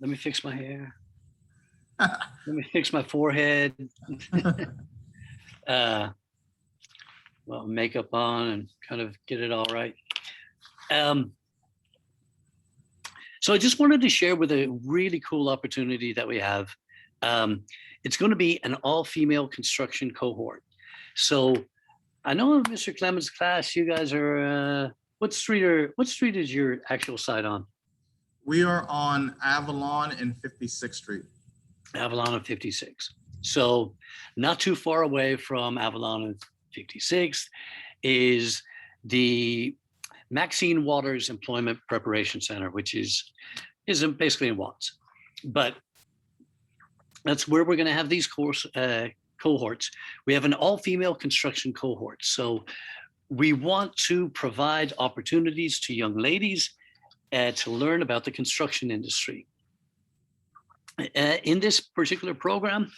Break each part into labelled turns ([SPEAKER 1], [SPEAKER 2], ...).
[SPEAKER 1] Let me fix my hair. Let me fix my forehead. uh, well, makeup on and kind of get it all right. Um, so I just wanted to share with a really cool opportunity that we have. It's going to be an all-female construction cohort. So I know Mr. Clemens' class, you guys are, what street is your actual site on?
[SPEAKER 2] We are on Avalon and 56th Street.
[SPEAKER 1] Avalon and 56. So not too far away from Avalon and 56th is the Maxine Waters Employment Preparation Center, which is basically in Watts. But that's where we're going to have these cohorts. We have an all-female construction cohort. So we want to provide opportunities to young ladies to learn about the construction industry. In this particular program,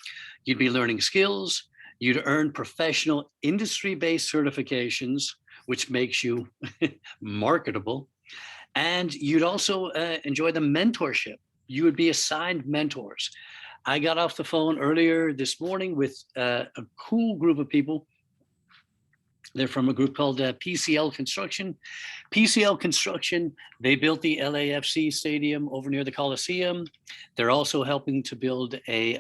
[SPEAKER 1] you'd be learning skills, you'd earn professional industry-based certifications, which makes you marketable, and you'd also enjoy the mentorship. You would be assigned mentors. I got off the phone earlier this morning with a cool group of people. They're from a group called PCL Construction. PCL Construction, they built the LAFC stadium over near the Coliseum. They're also helping to build a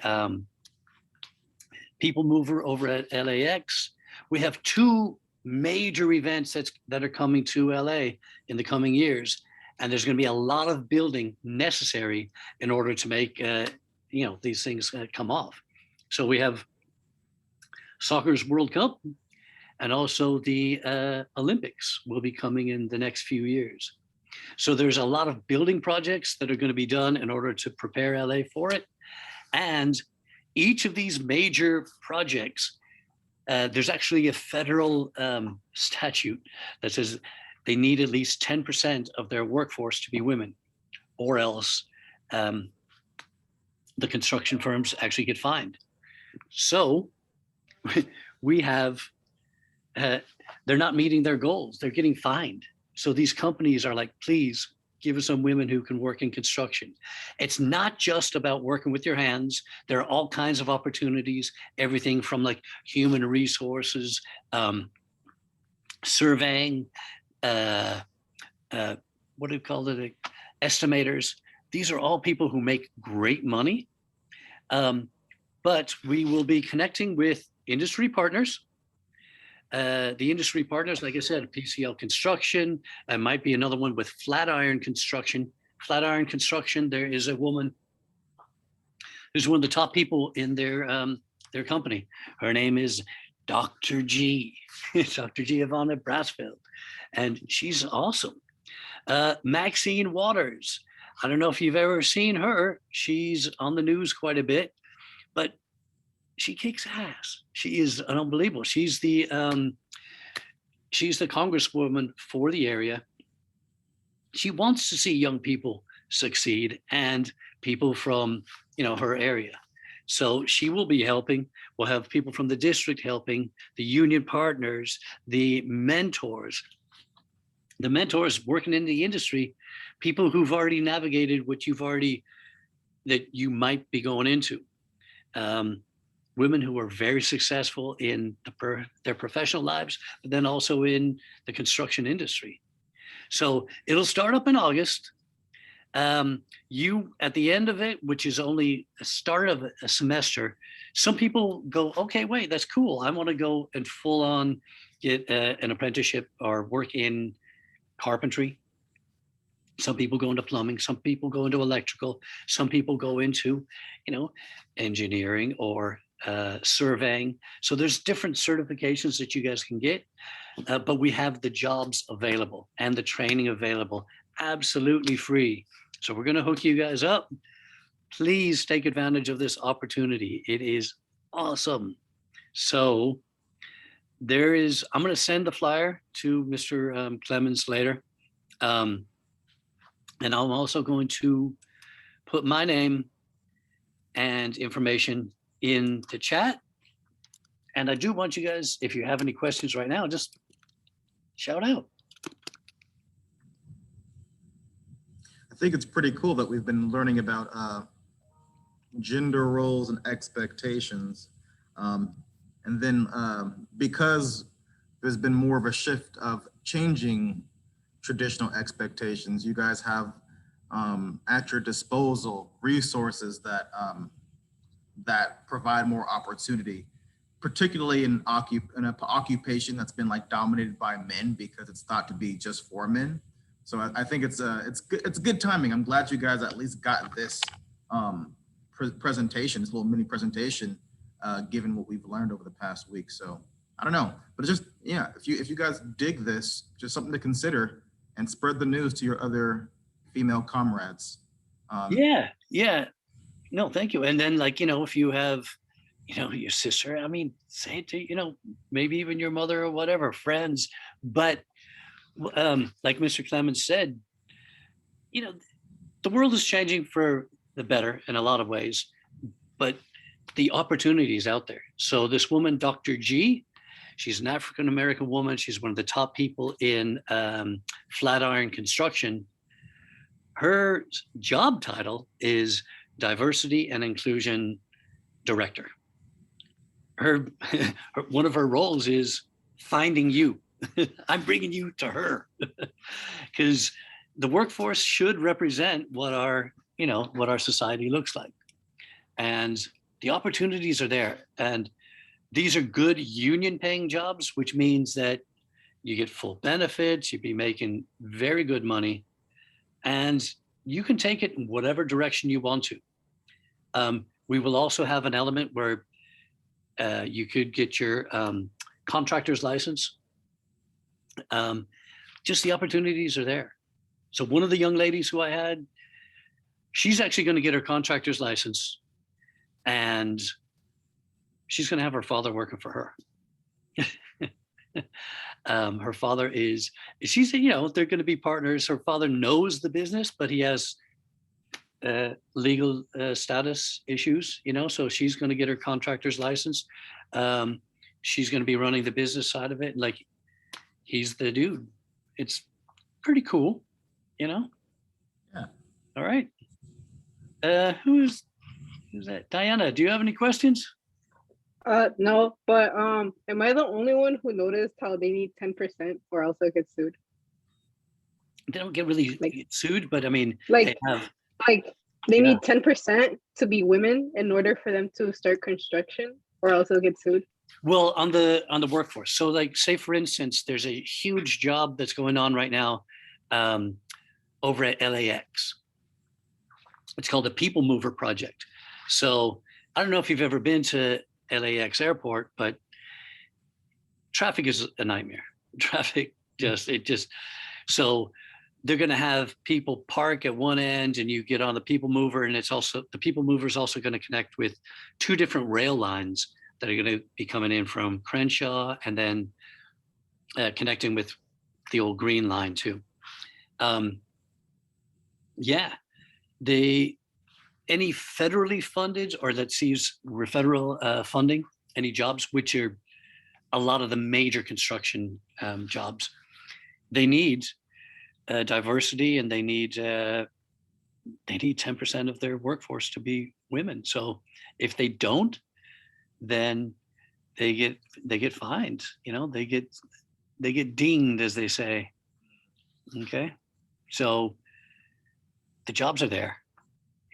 [SPEAKER 1] people mover over at LAX. We have two major events that are coming to LA in the coming years. And there's going to be a lot of building necessary in order to make these things come off. So we have Soccer's World Cup, and also the Olympics will be coming in the next few years. So there's a lot of building projects that are going to be done in order to prepare LA for it. And each of these major projects, there's actually a federal statute that says they need at least 10% of their workforce to be women, or else the construction firms actually get fined. So we have, they're not meeting their goals. They're getting fined. So these companies are like, please give us some women who can work in construction. It's not just about working with your hands. There are all kinds of opportunities, everything from like human resources, surveying, what do you call it? Estimators. These are all people who make great money. But we will be connecting with industry partners. The industry partners, like I said, PCL Construction, might be another one with Flatiron Construction. Flatiron Construction, there is a woman who's one of the top people in their company. Her name is Dr. G, Dr. Giovanna Brasfield, and she's awesome. Maxine Waters, I don't know if you've ever seen her. She's on the news quite a bit, but she kicks ass. She is unbelievable. She's the congresswoman for the area. She wants to see young people succeed and people from her area. So she will be helping. We'll have people from the district helping, the union partners, the mentors working in the industry, people who've already navigated what that you might be going into. Women who are very successful in their professional lives, but then also in the construction industry. So it'll start up in August. You, at the end of it, which is only a start of a semester, some people go, okay, wait, that's cool. I want to go and full on get an apprenticeship or work in carpentry. Some people go into plumbing, some people go into electrical, some people go into, engineering or surveying. So there's different certifications that you guys can get, but we have the jobs available and the training available, absolutely free. So we're going to hook you guys up. Please take advantage of this opportunity. It is awesome. So I'm going to send the flyer to Mr. Clemens later. And I'm also going to put my name and information in the chat. And I do want you guys, if you have any questions right now, just shout out.
[SPEAKER 2] think it's pretty cool that we've been learning about gender roles and expectations. And then because there's been more of a shift of changing traditional expectations, you guys have at your disposal resources that provide more opportunity, particularly in an occupation that's been like dominated by men because it's thought to be just for men. So I think it's good timing. I'm glad you guys at least got this presentation, this little mini presentation, given what we've learned over the past week. So I don't know, but it's just, yeah, if you guys dig this, just something to consider and spread the news to your other female comrades.
[SPEAKER 1] Yeah. No, thank you. And then, like, if you have, your sister, I mean, say it to, maybe even your mother or whatever, friends. But like Mr. Clemens said, the world is changing for the better in a lot of ways, but the opportunity is out there. So this woman, Dr. G, she's an African-American woman. She's one of the top people in Flatiron construction. Her job title is Diversity and Inclusion Director. One of her roles is finding you. I'm bringing you to her because the workforce should represent what our society looks like, and the opportunities are there. And these are good union-paying jobs, which means that you get full benefits. You'd be making very good money, and you can take it in whatever direction you want to. We will also have an element where you could get your contractor's license. Just the opportunities are there. So one of the young ladies who I had, she's actually going to get her contractor's license, and she's going to have her father working for her. Her father she's, they're going to be partners. Her father knows the business, but he has legal status issues, so she's going to get her contractor's license. She's going to be running the business side of it. Like, he's the dude. It's pretty cool,
[SPEAKER 2] Yeah.
[SPEAKER 1] All right. Who's that? Diana, do you have any questions?
[SPEAKER 3] No, but am I the only one who noticed how they need 10% or else they'll get sued?
[SPEAKER 1] They don't get really sued, but I mean,
[SPEAKER 3] like they
[SPEAKER 1] Yeah.
[SPEAKER 3] need 10% to be women in order for them to start construction, or else they'll get sued.
[SPEAKER 1] Well, on the workforce. So, like, say for instance, there's a huge job that's going on right now over at LAX. It's called the People Mover Project. So I don't know if you've ever been to LAX airport, but traffic is a nightmare. Traffic so they're going to have people park at one end and you get on the People Mover, and the People Mover is also going to connect with two different rail lines that are going to be coming in from Crenshaw, and then connecting with the old Green Line too. Any federally funded or that sees federal funding, any jobs, which are a lot of the major construction jobs, they need diversity, and they need 10% of their workforce to be women. So if they don't, then they get fined. They get dinged, as they say. Okay, so the jobs are there,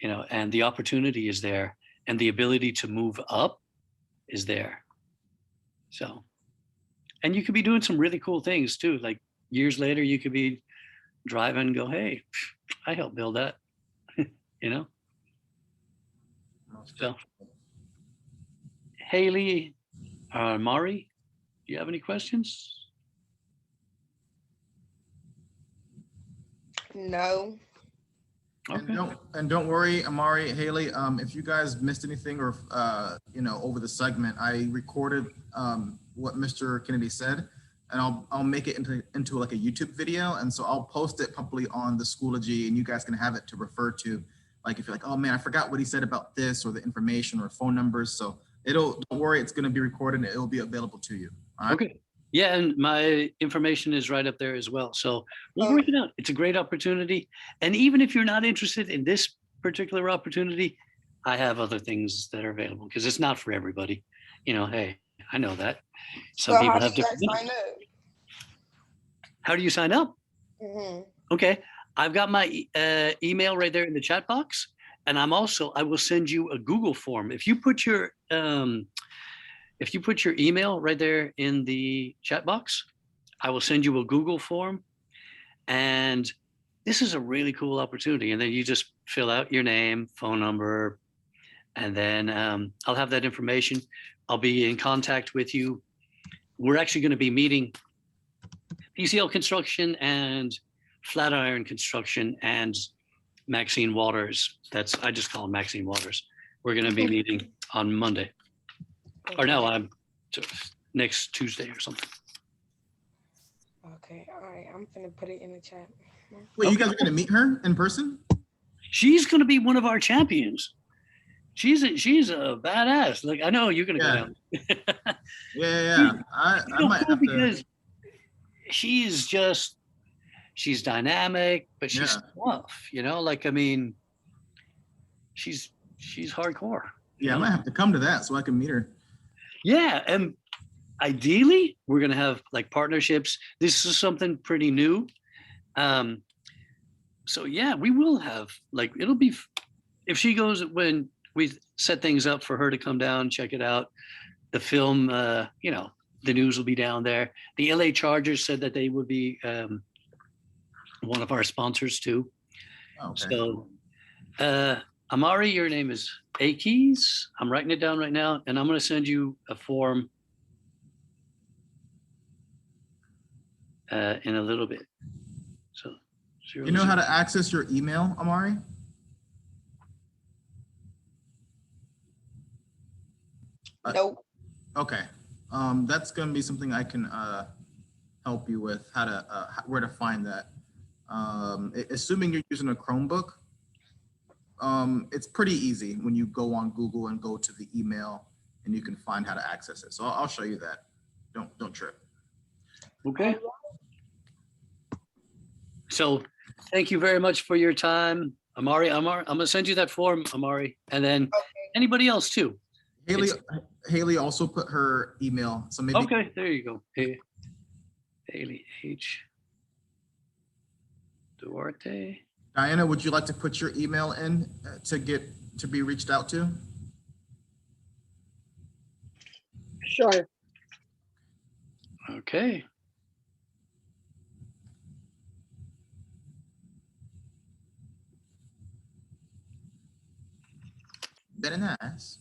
[SPEAKER 1] and the opportunity is there, and the ability to move up is there. So, and you could be doing some really cool things too. Like, years later, you could be driving and go, "Hey, I helped build that," So, Haley, Mari, do you have any questions?
[SPEAKER 4] No.
[SPEAKER 1] Okay.
[SPEAKER 2] And don't worry, Amari, Haley, if you guys missed anything or over the segment, I recorded what Mr. Kennedy said, and I'll make it into like a YouTube video, and so I'll post it publicly on the Schoology, and you guys can have it to refer to. Like, if you're like, oh man, I forgot what he said about this, or the information or phone numbers. So don't worry, it's going to be recorded and it'll be available to you. All right?
[SPEAKER 1] Okay. Yeah, and my information is right up there as well. So we'll work it out. It's a great opportunity. And even if you're not interested in this particular opportunity, I have other things that are available because it's not for everybody. Hey, I know that. Some
[SPEAKER 4] So how
[SPEAKER 1] people have
[SPEAKER 4] should I
[SPEAKER 1] different needs.
[SPEAKER 4] sign up?
[SPEAKER 1] How do you sign up?
[SPEAKER 4] Hmm.
[SPEAKER 1] Okay. I've got my email right there in the chat box. And I will send you a Google form. If you put your email right there in the chat box, I will send you a Google form. And this is a really cool opportunity. And then you just fill out your name, phone number, and then I'll have that information. I'll be in contact with you. We're actually going to be meeting PCL Construction and Flatiron Construction and Maxine Waters. I just call him Maxine Waters. We're going to be meeting on Monday. Or no, I'm next Tuesday or something.
[SPEAKER 4] Okay, all right. I'm gonna put it in the chat.
[SPEAKER 2] Wait, you guys are going to meet her in person?
[SPEAKER 1] She's going to be one of our champions. She's a badass. Like, I know you're going to go down.
[SPEAKER 2] Yeah. I might
[SPEAKER 1] Cool
[SPEAKER 2] have to.
[SPEAKER 1] because she's dynamic, but she's tough. Like, I mean, she's hardcore.
[SPEAKER 2] Yeah, I might have to come to that so I can meet her.
[SPEAKER 1] Yeah, and ideally, we're going to have like partnerships. This is something pretty new. So yeah, we will have it'll be, if she goes, when we set things up for her to come down, check it out. The film, the news will be down there. The LA Chargers said that they would be one of our sponsors too.
[SPEAKER 2] Okay.
[SPEAKER 1] So Amari, your name is Akis. I'm writing it down right now, and I'm going to send you a form in a little bit. So,
[SPEAKER 2] You know how to access your email, Amari?
[SPEAKER 4] Nope.
[SPEAKER 2] Okay. That's going to be something I can help you with, where to find that. Assuming you're using a Chromebook, it's pretty easy when you go on Google and go to the email and you can find how to access it. So I'll show you that. Don't trip.
[SPEAKER 1] Okay. So thank you very much for your time, Amari. I'm going to send you that form, Amari, and then anybody else too.
[SPEAKER 2] Haley also put her email. So maybe.
[SPEAKER 1] Okay, there you go. Haley H. Duarte.
[SPEAKER 2] Diana, would you like to put your email in to be reached out to?
[SPEAKER 3] Sure.
[SPEAKER 1] Okay.
[SPEAKER 2] Very nice.